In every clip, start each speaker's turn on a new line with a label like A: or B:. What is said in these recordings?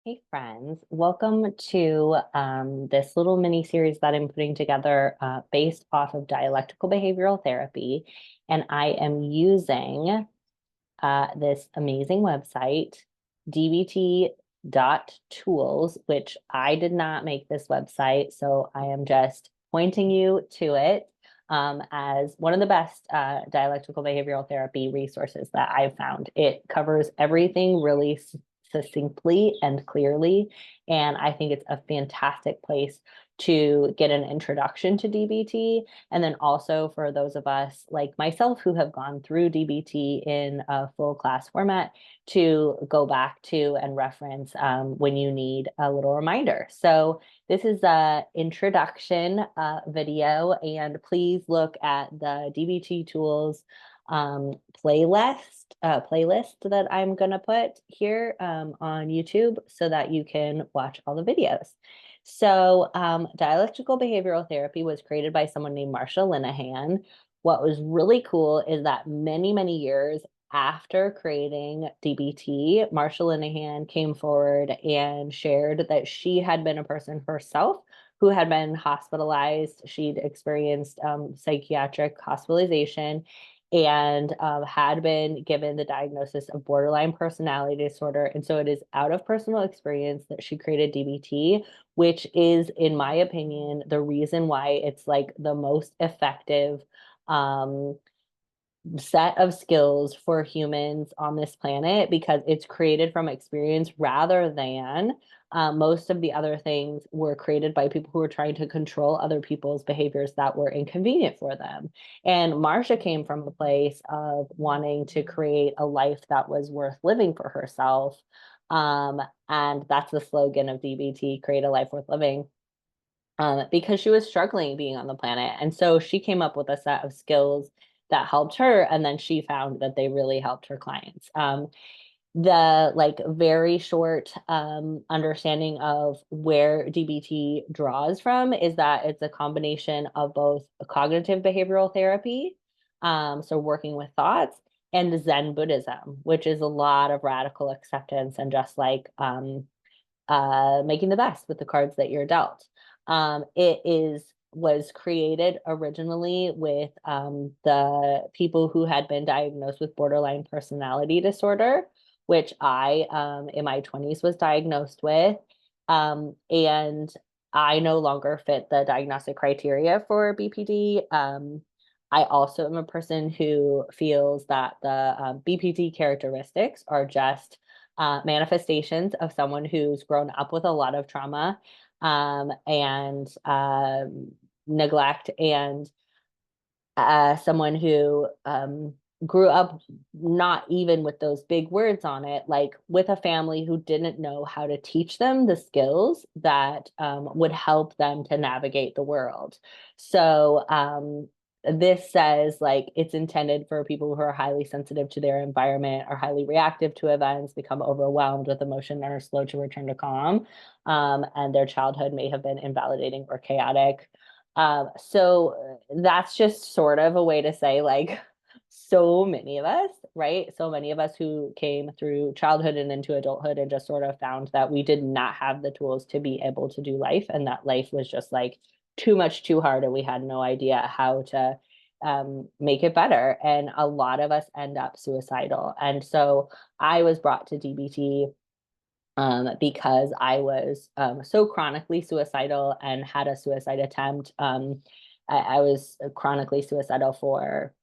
A: Hey friends, welcome to this little mini series that I'm putting together based off of dialectical behavioral therapy. And I am using this amazing website, DBT.tools, which I did not make this website. So I am just pointing you to it as one of the best dialectical behavioral therapy resources that I've found. It covers everything really succinctly and clearly. And I think it's a fantastic place to get an introduction to DBT. And then also for those of us like myself who have gone through DBT in a full class format to go back to and reference when you need a little reminder. So this is a introduction video, and please look at the DBT tools playlist that I'm going to put here on YouTube so that you can watch all the videos. So dialectical behavioral therapy was created by someone named Marsha Linehan. What was really cool is that many years after creating DBT, Marsha Linehan came forward and shared that she had been a person herself who had been hospitalized. She'd experienced psychiatric hospitalization and had been given the diagnosis of borderline personality disorder. And so it is out of personal experience that she created DBT, which is, in my opinion, the reason why it's like the most effective um, set of skills for humans on this planet because it's created from experience rather than most of the other things were created by people who were trying to control other people's behaviors that were inconvenient for them. And Marsha came from a place of wanting to create a life that was worth living for herself. And that's the slogan of DBT, create a life worth living. Because she was struggling being on the planet. And so she came up with a set of skills that helped her. And then she found that they really helped her clients. The like very short understanding of where DBT draws from is that it's a combination of both cognitive behavioral therapy, so working with thoughts, and Zen Buddhism, which is a lot of radical acceptance and just like making the best with the cards that you're dealt. It was created originally with the people who had been diagnosed with borderline personality disorder, which I in my 20s was diagnosed with. And I no longer fit the diagnostic criteria for BPD. I also am a person who feels that the BPD characteristics are just manifestations of someone who's grown up with a lot of trauma and neglect, and someone who grew up not even with those big words on it, like with a family who didn't know how to teach them the skills that would help them to navigate the world. So this says like it's intended for people who are highly sensitive to their environment, are highly reactive to events, become overwhelmed with emotion, and are slow to return to calm. And their childhood may have been invalidating or chaotic. So that's just sort of a way to say like so many of us, right? So many of us who came through childhood and into adulthood and just sort of found that we did not have the tools to be able to do life, and that life was just like too much, too hard, and we had no idea how to make it better. And a lot of us end up suicidal. And so I was brought to DBT because I was so chronically suicidal and had a suicide attempt. I was chronically suicidal for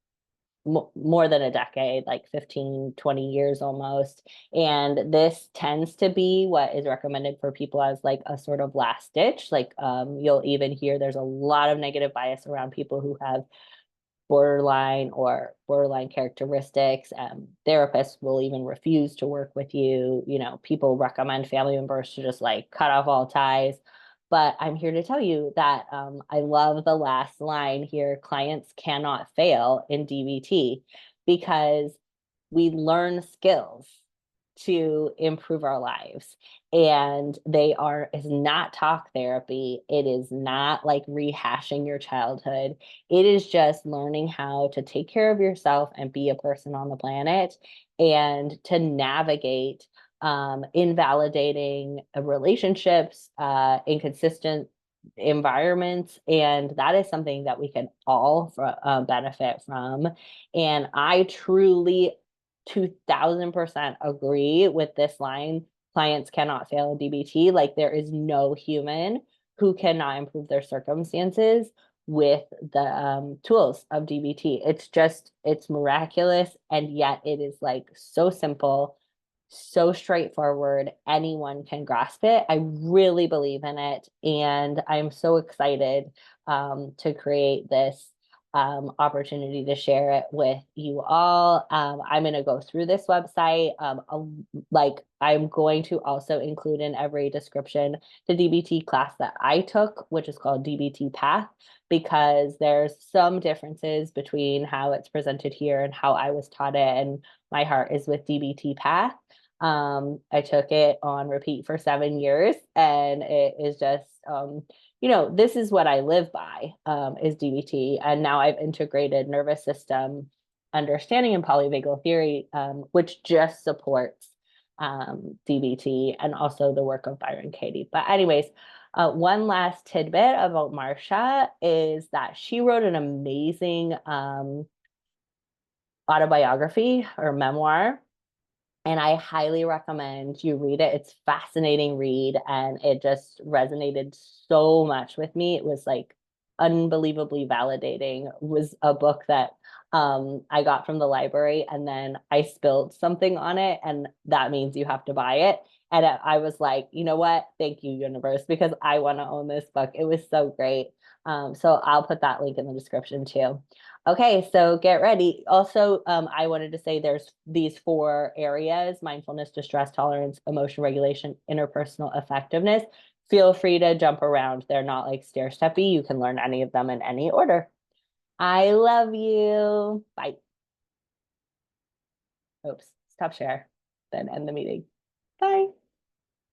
A: more than a decade, like 15, 20 years almost. And this tends to be what is recommended for people as like a sort of last ditch. Like you'll even hear there's a lot of negative bias around people who have borderline or borderline characteristics. Therapists will even refuse to work with you. You know, people recommend family members to just like cut off all ties. But I'm here to tell you that I love the last line here: clients cannot fail in DBT because we learn skills to improve our lives. And they are, is not talk therapy. It is not like rehashing your childhood. It is just learning how to take care of yourself and be a person on the planet and to navigate invalidating relationships, inconsistent environments. And that is something that we can all benefit from. And I truly 2000% agree with this line. Clients cannot fail in DBT. Like there is no human who cannot improve their circumstances with the tools of DBT. It's miraculous. And yet it is like so simple, so straightforward. Anyone can grasp it. I really believe in it. And I'm so excited to create this opportunity to share it with you all. I'm going to go through this website. Like I'm going to also include in every description the DBT class that I took, which is called DBT Path, because there's some differences between how it's presented here and how I was taught it. And my heart is with DBT Path. I took it on repeat for 7 years, and it is just this is what I live by, is DBT. And now I've integrated nervous system understanding and polyvagal theory, which just supports DBT and also the work of Byron Katie. But anyways, one last tidbit about Marsha is that she wrote an amazing autobiography or memoir, and I highly recommend you read it. It's a fascinating read, and it just resonated so much with me. It was like unbelievably validating. It was a book that I got from the library, and then I spilled something on it, and that means you have to buy it. And I was like, you know what? Thank you, universe, because I want to own this book. It was so great. So I'll put that link in the description too. Okay, so get ready. Also, I wanted to say there's these 4 areas: mindfulness, distress tolerance, emotion regulation, interpersonal effectiveness. Feel free to jump around. They're not like stair-steppy. You can learn any of them in any order. I love you. Bye. Oops, stop share, then end the meeting. Bye.